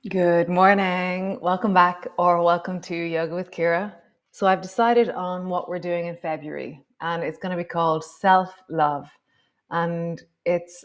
Good morning. Welcome back or welcome to Yoga with Ciara. So I've decided on what we're doing in February and it's going to be called self-love. And it's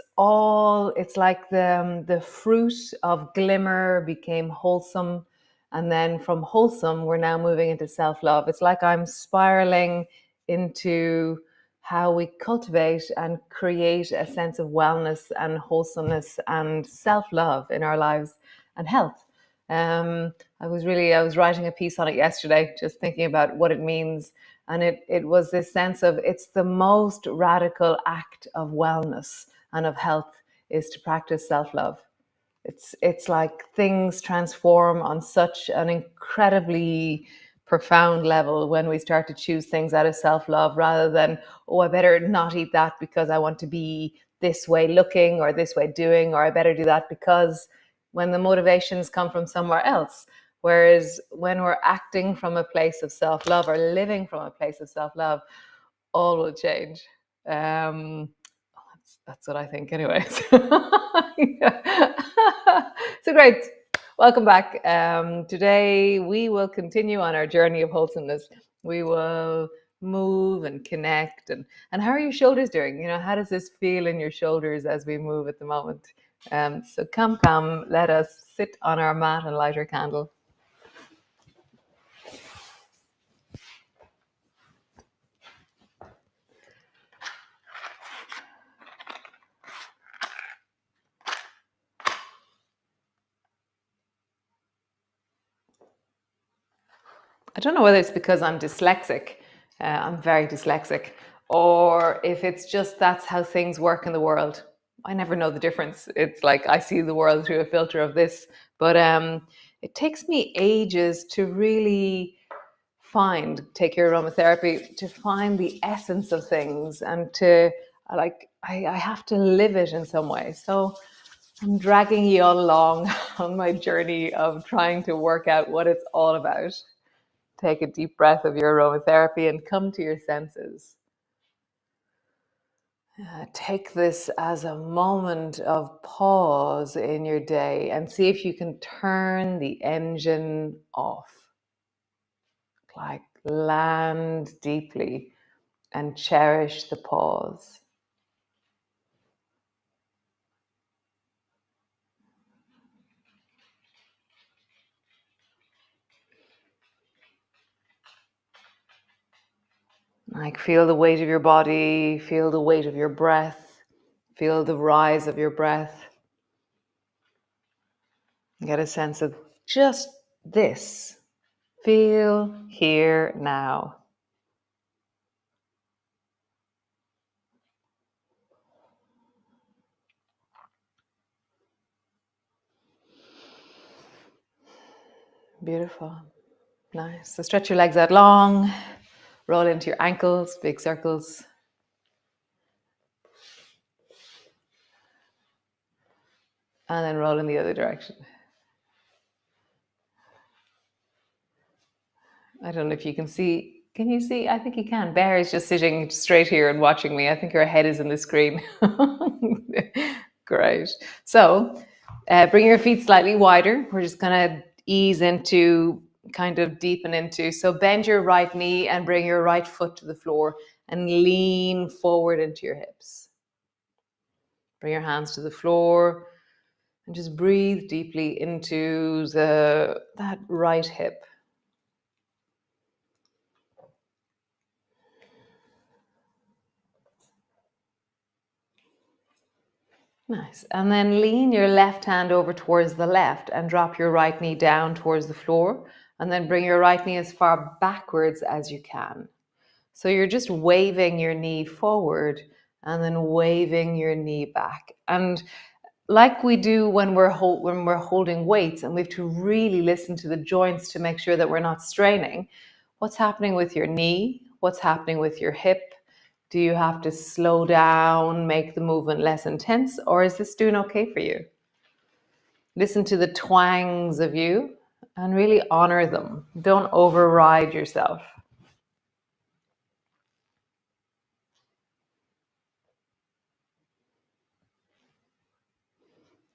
like the fruit of Glimmer became wholesome, and then from wholesome we're now moving into self-love. It's like I'm spiraling into how we cultivate and create a sense of wellness and wholesomeness and self-love in our lives and health. I was writing a piece on it yesterday, just thinking about what it means. And it was this sense of it's the most radical act of wellness and of health is to practice self-love. It's like things transform on such an incredibly profound level when we start to choose things out of self-love rather than, oh, I better not eat that because I want to be this way looking or this way doing, or I better do that because when the motivations come from somewhere else. Whereas when we're acting from a place of self-love or living from a place of self-love, all will change. Um, that's what I think anyway. So great. Welcome back. Today we will continue on our journey of wholesomeness. We will move and connect. And how are your shoulders doing? You know, how does this feel in your shoulders as we move at the moment? So come, let us sit on our mat and light our candle. I don't know whether it's because I'm dyslexic, I'm very dyslexic, or if it's just that's how things work in the world. I never know the difference. It's like I see the world through a filter of this, but it takes me ages to really take your aromatherapy, to find the essence of things and to I have to live it in some way. So I'm dragging you all along on my journey of trying to work out what it's all about. Take a deep breath of your aromatherapy and come to your senses. Take this as a moment of pause in your day and see if you can turn the engine off. Like land deeply and cherish the pause. Like feel the weight of your body, feel the weight of your breath, feel the rise of your breath. Get a sense of just this. Feel here now. Beautiful. Nice. So stretch your legs out long, roll into your ankles, big circles. And then roll in the other direction. I don't know if you can see. Can you see? I think you can. Bear is just sitting straight here and watching me. I think her head is in the screen. Great. So bring your feet slightly wider. We're just going to ease into, kind of deepen into. So bend your right knee and bring your right foot to the floor and lean forward into your hips. Bring your hands to the floor and just breathe deeply into that right hip. Nice. And then lean your left hand over towards the left and drop your right knee down towards the floor. And then bring your right knee as far backwards as you can. So you're just waving your knee forward and then waving your knee back. And like we do when we're holding weights, and we have to really listen to the joints to make sure that we're not straining. What's happening with your knee? What's happening with your hip? Do you have to slow down, make the movement less intense, or is this doing okay for you? Listen to the twangs of you and really honor them. Don't override yourself.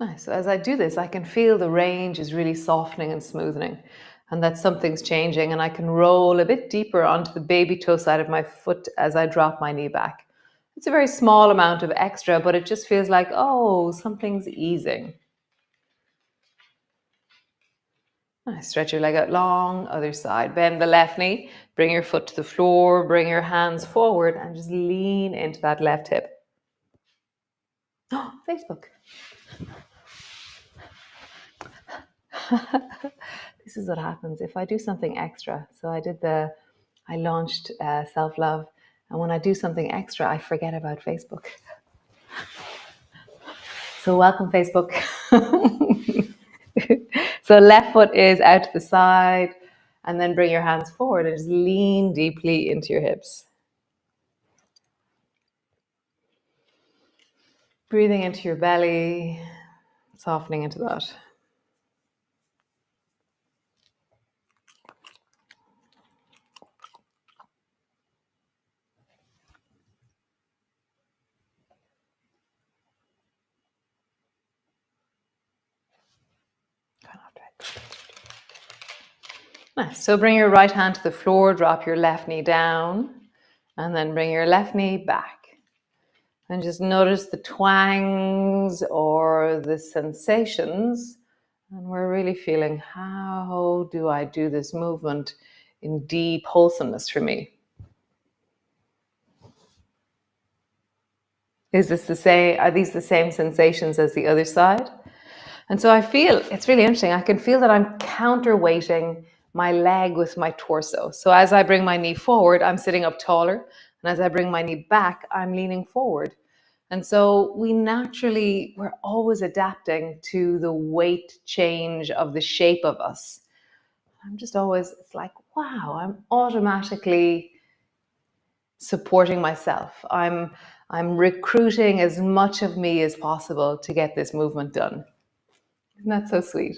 Nice. So as I do this, I can feel the range is really softening and smoothening, and that something's changing. And I can roll a bit deeper onto the baby toe side of my foot as I drop my knee back. It's a very small amount of extra, but it just feels like, oh, something's easing. Nice. Stretch your leg out long, other side. Bend the left knee, bring your foot to the floor, bring your hands forward, and just lean into that left hip. Oh, Facebook. This is what happens if I do something extra. So I launched self-love, and when I do something extra, I forget about Facebook. So welcome, Facebook. So left foot is out to the side, and then bring your hands forward and just lean deeply into your hips. Breathing into your belly, softening into that. Nice. So bring your right hand to the floor, drop your left knee down, and then bring your left knee back. And just notice the twangs or the sensations. And we're really feeling, how do I do this movement in deep wholesomeness for me? Is this the same? Are these the same sensations as the other side? And so I feel, it's really interesting, I can feel that I'm counterweighting my leg with my torso. So as I bring my knee forward, I'm sitting up taller. And as I bring my knee back, I'm leaning forward. And so we're always adapting to the weight change of the shape of us. I'm just always, it's like, wow, I'm automatically supporting myself. I'm recruiting as much of me as possible to get this movement done. Isn't that so sweet?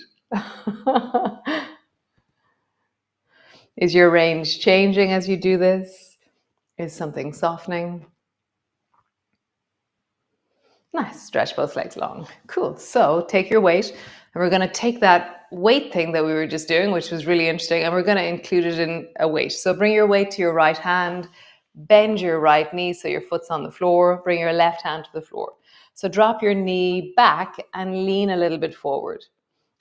Is your range changing as you do this? Is something softening? Nice. Stretch both legs long. Cool. So take your weight, and we're going to take that weight thing that we were just doing, which was really interesting, and we're going to include it in a weight. So bring your weight to your right hand, bend your right knee so your foot's on the floor, bring your left hand to the floor. So drop your knee back and lean a little bit forward.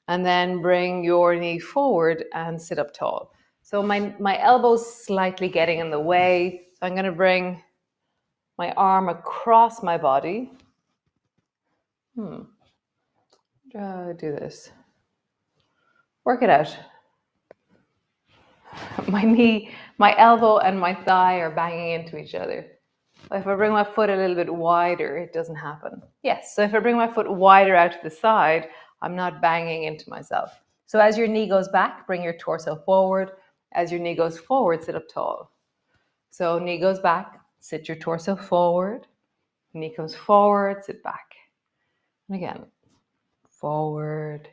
And then bring your knee forward and sit up tall. So my elbow's slightly getting in the way. So I'm going to bring my arm across my body. Do this. Work it out. My elbow and my thigh are banging into each other. If I bring my foot a little bit wider, it doesn't happen. Yes, so if I bring my foot wider out to the side, I'm not banging into myself. So as your knee goes back, bring your torso forward. As your knee goes forward, sit up tall. So knee goes back, sit your torso forward. Knee comes forward, sit back. And again, forward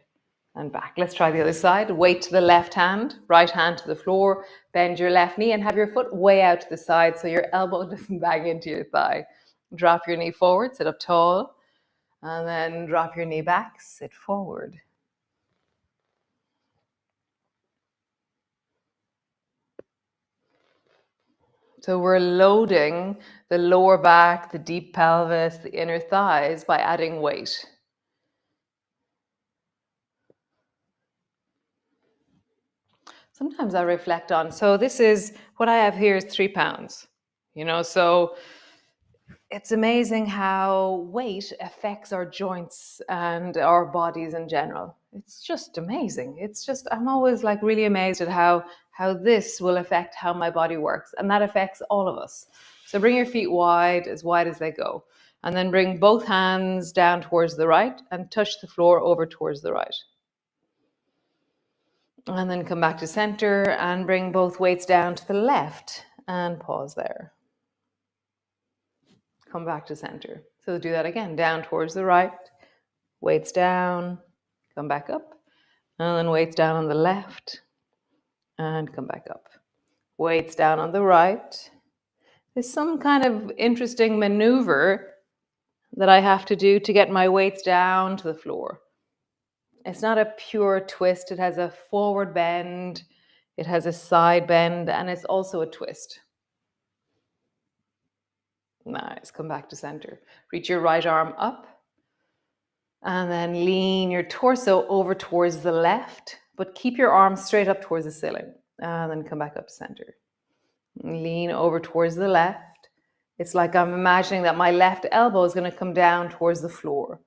and back. Let's try the other side. Weight to the left hand, right hand to the floor. Bend your left knee and have your foot way out to the side so your elbow doesn't bang into your thigh. Drop your knee forward, sit up tall, and then drop your knee back, sit forward. So we're loading the lower back, the deep pelvis, the inner thighs by adding weight. Sometimes I reflect on, so this is, what I have here is 3 pounds, so it's amazing how weight affects our joints and our bodies in general. It's just amazing. I'm always like really amazed at how this will affect how my body works. And that affects all of us. So bring your feet wide as they go. And then bring both hands down towards the right and touch the floor over towards the right. And then come back to center and bring both weights down to the left and pause there. Come back to center. So do that again, down towards the right, weights down, come back up, and then weights down on the left, and come back up. Weights down on the right. There's some kind of interesting maneuver that I have to do to get my weights down to the floor. It's not a pure twist. It has a forward bend, it has a side bend, and it's also a twist. Nice. Come back to center. Reach your right arm up and then lean your torso over towards the left, but keep your arms straight up towards the ceiling. And then come back up to center. Lean over towards the left. It's like I'm imagining that my left elbow is going to come down towards the floor.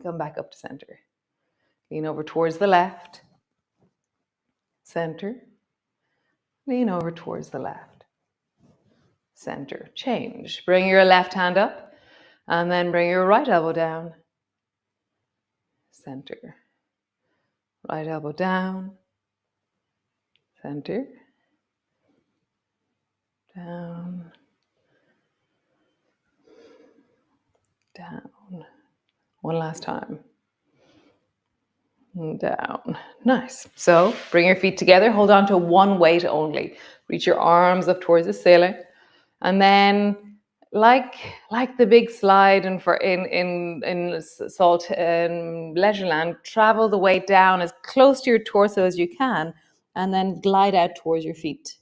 Come back up to center. Lean over towards the left. Center. Lean over towards the left. Center. Change. Bring your left hand up and then bring your right elbow down. Center. Right elbow down. Center. Down. Down. One last time. Down. Nice. So bring your feet together. Hold on to one weight only. Reach your arms up towards the ceiling. And then like the big slide and for in Salt in Leisureland, travel the weight down as close to your torso as you can and then glide out towards your feet.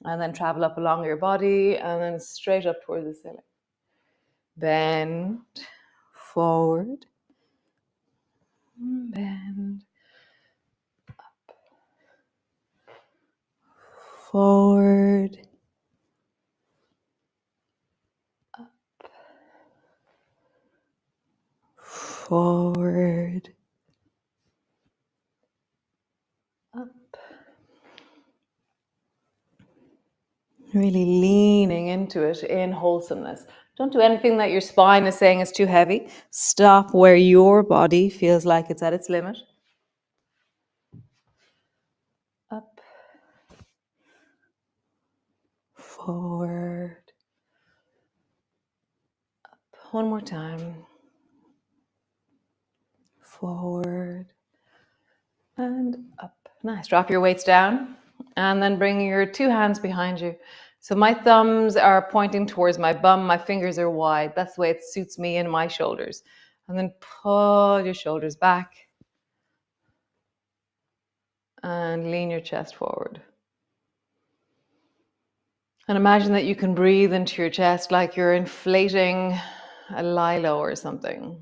And then travel up along your body and then straight up towards the ceiling. Bend forward. Bend up. Forward. Up. Forward. Up. Really leaning into it in wholesomeness. Don't do anything that your spine is saying is too heavy. Stop where your body feels like it's at its limit. Up. Forward. Up. One more time. Forward. And up. Nice. Drop your weights down and then bring your two hands behind you. So my thumbs are pointing towards my bum. My fingers are wide. That's the way it suits me and my shoulders. And then pull your shoulders back and lean your chest forward. And imagine that you can breathe into your chest like you're inflating a lilo or something.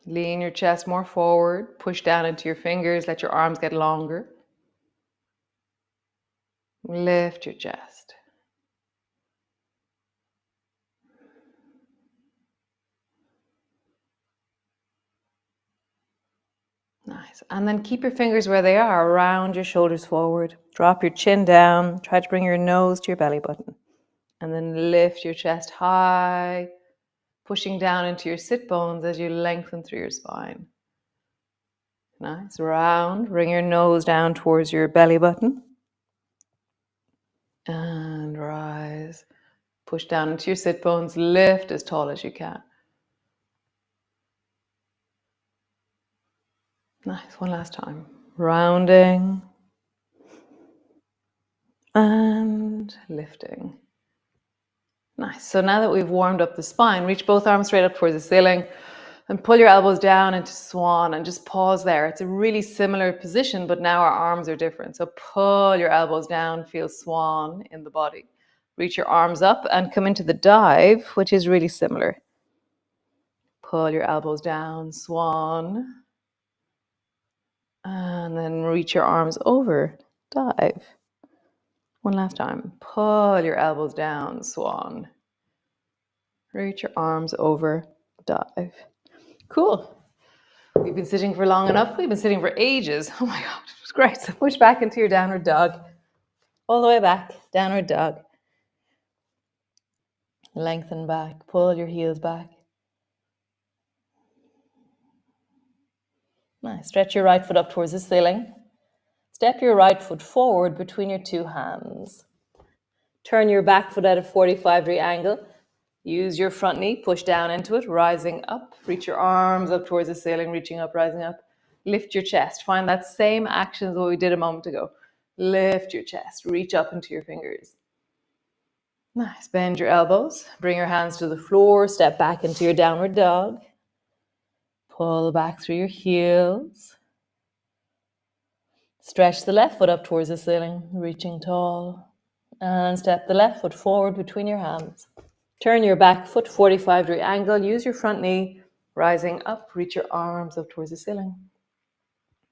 Lean your chest more forward, push down into your fingers, let your arms get longer. Lift your chest. Nice. And then keep your fingers where they are, around your shoulders forward. Drop your chin down. Try to bring your nose to your belly button. And then lift your chest high, pushing down into your sit bones as you lengthen through your spine. Nice. Round. Bring your nose down towards your belly button. And rise. Push down into your sit bones. Lift as tall as you can. Nice. One last time. Rounding. And lifting. Nice. So now that we've warmed up the spine, reach both arms straight up towards the ceiling and pull your elbows down into swan and just pause there. It's a really similar position, but now our arms are different. So pull your elbows down, feel swan in the body. Reach your arms up and come into the dive, which is really similar. Pull your elbows down, swan. And then reach your arms over, dive. One last time. Pull your elbows down, swan. Reach your arms over, dive. Cool. We've been sitting for long enough. We've been sitting for ages. Oh my God, it's great. So push back into your downward dog. All the way back, downward dog. Lengthen back, pull your heels back. Nice. Stretch your right foot up towards the ceiling. Step your right foot forward between your two hands. Turn your back foot at a 45-degree angle. Use your front knee, push down into it, rising up. Reach your arms up towards the ceiling, reaching up, rising up. Lift your chest. Find that same action as what we did a moment ago. Lift your chest, reach up into your fingers. Nice. Bend your elbows. Bring your hands to the floor. Step back into your downward dog. Pull back through your heels. Stretch the left foot up towards the ceiling, reaching tall. And step the left foot forward between your hands. Turn your back foot 45-degree angle. Use your front knee, rising up. Reach your arms up towards the ceiling.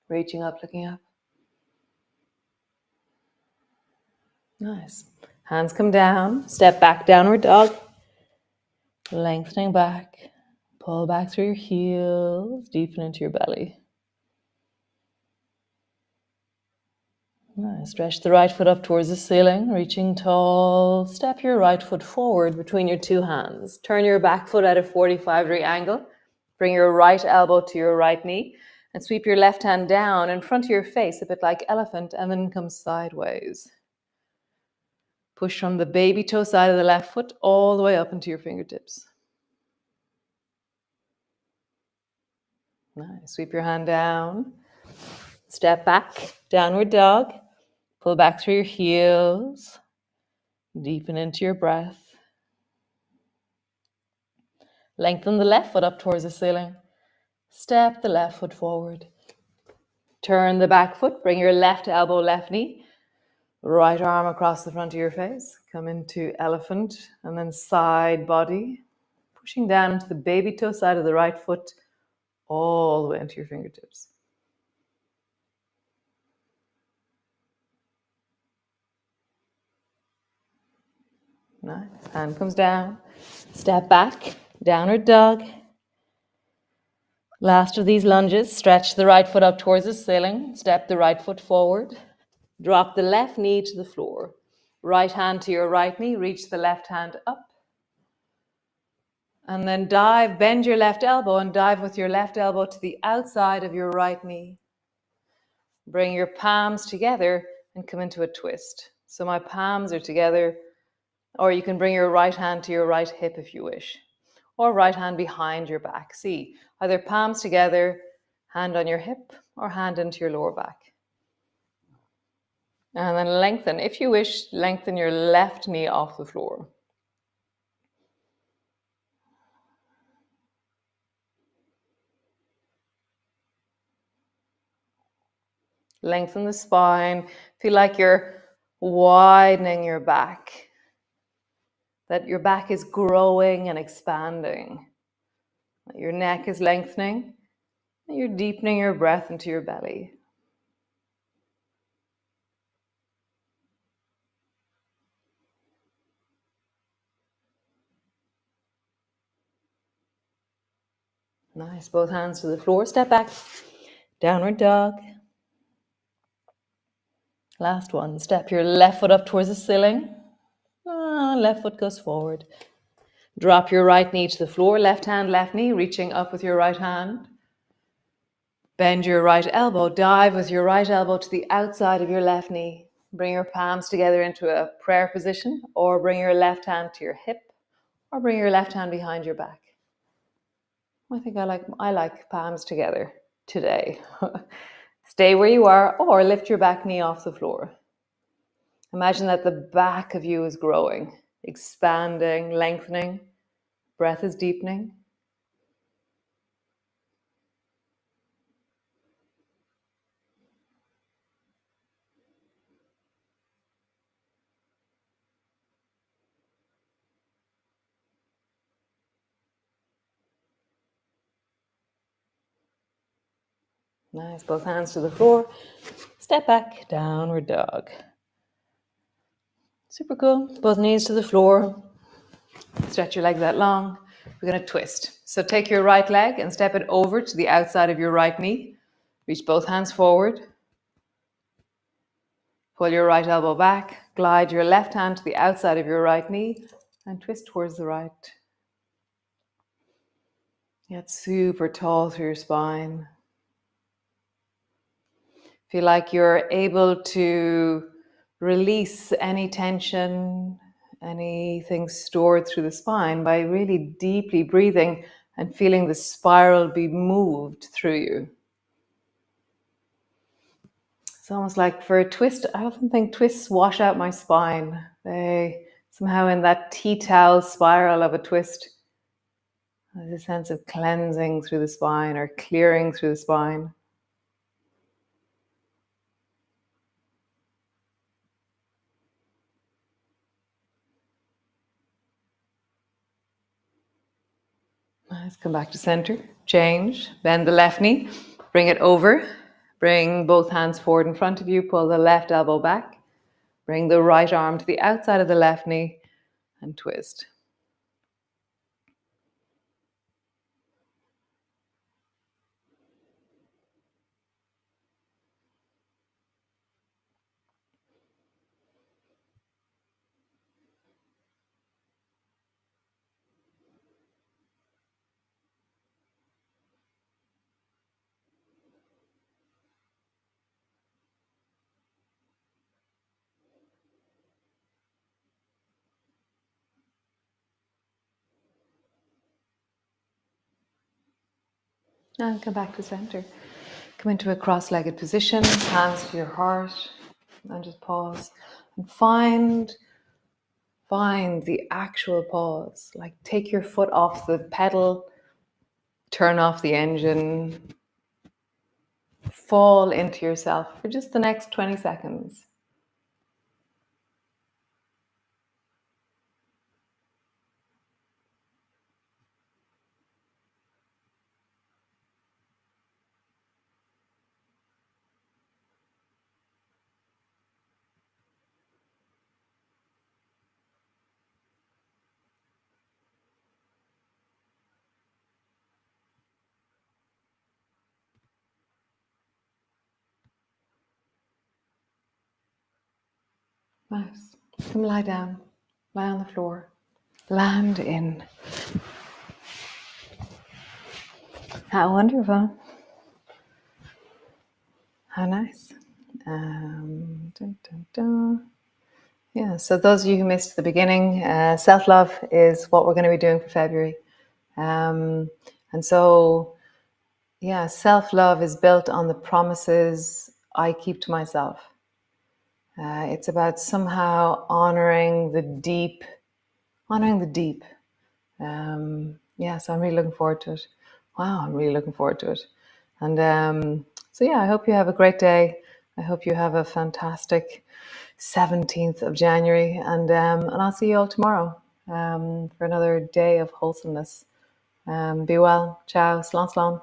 Reaching up, looking up. Nice. Hands come down. Step back, downward dog. Lengthening back. Pull back through your heels. Deepen into your belly. Nice. Stretch the right foot up towards the ceiling, reaching tall. Step your right foot forward between your two hands. Turn your back foot at a 45-degree angle. Bring your right elbow to your right knee and sweep your left hand down in front of your face, a bit like elephant, and then come sideways. Push from the baby toe side of the left foot all the way up into your fingertips. Nice. Sweep your hand down. Step back, downward dog. Pull back through your heels. Deepen into your breath. Lengthen the left foot up towards the ceiling. Step the left foot forward. Turn the back foot. Bring your left elbow, left knee. Right arm across the front of your face. Come into elephant and then side body. Pushing down into the baby toe side of the right foot all the way into your fingertips. Nice. Hand comes down. Step back. Downward dog. Last of these lunges. Stretch the right foot up towards the ceiling. Step the right foot forward. Drop the left knee to the floor. Right hand to your right knee. Reach the left hand up. And then dive. Bend your left elbow and dive with your left elbow to the outside of your right knee. Bring your palms together and come into a twist. So my palms are together. Or you can bring your right hand to your right hip if you wish. Or right hand behind your back. See, either palms together, hand on your hip, or hand into your lower back. And then lengthen. If you wish, lengthen your left knee off the floor. Lengthen the spine. Feel like you're widening your back. That your back is growing and expanding. That your neck is lengthening. And you're deepening your breath into your belly. Nice. Both hands to the floor. Step back. Downward dog. Last one. Step your left foot up towards the ceiling. Left foot goes forward. Drop your right knee to the floor. Left hand, left knee, reaching up with your right hand. Bend your right elbow. Dive with your right elbow to the outside of your left knee. Bring your palms together into a prayer position, or bring your left hand to your hip, or bring your left hand behind your back. I think I like palms together today. Stay where you are, or lift your back knee off the floor. Imagine that the back of you is growing, expanding, lengthening. Breath is deepening. Nice. Both hands to the floor. Step back, downward dog. Super cool. Both knees to the floor. Stretch your legs out long. We're going to twist. So take your right leg and step it over to the outside of your right knee. Reach both hands forward. Pull your right elbow back. Glide your left hand to the outside of your right knee and twist towards the right. Get super tall through your spine. Feel like you're able to release any tension, anything stored through the spine by really deeply breathing and feeling the spiral be moved through you. It's almost like for a twist, I often think twists wash out my spine. They somehow, in that tea towel spiral of a twist, there's a sense of cleansing through the spine or clearing through the spine. Let's come back to center. Change. Bend the left knee. Bring it over. Bring both hands forward in front of you. Pull the left elbow back. Bring the right arm to the outside of the left knee and twist. And come back to center. Come into a cross-legged position, hands to your heart, and just pause. And find the actual pause. Like take your foot off the pedal, turn off the engine, fall into yourself for just the next 20 seconds. Nice. Come lie down. Lie on the floor. Land in. How wonderful. How nice. Dun, dun, dun. Yeah, so those of you who missed the beginning, self-love is what we're going to be doing for February. And so, yeah, self-love is built on the promises I keep to myself. It's about somehow honoring the deep. Yeah, so I'm really looking forward to it. Wow, I'm really looking forward to it. And so, yeah, I hope you have a great day. I hope you have a fantastic 17th of January. And I'll see you all tomorrow for another day of wholesomeness. Be well. Ciao. Slán slán.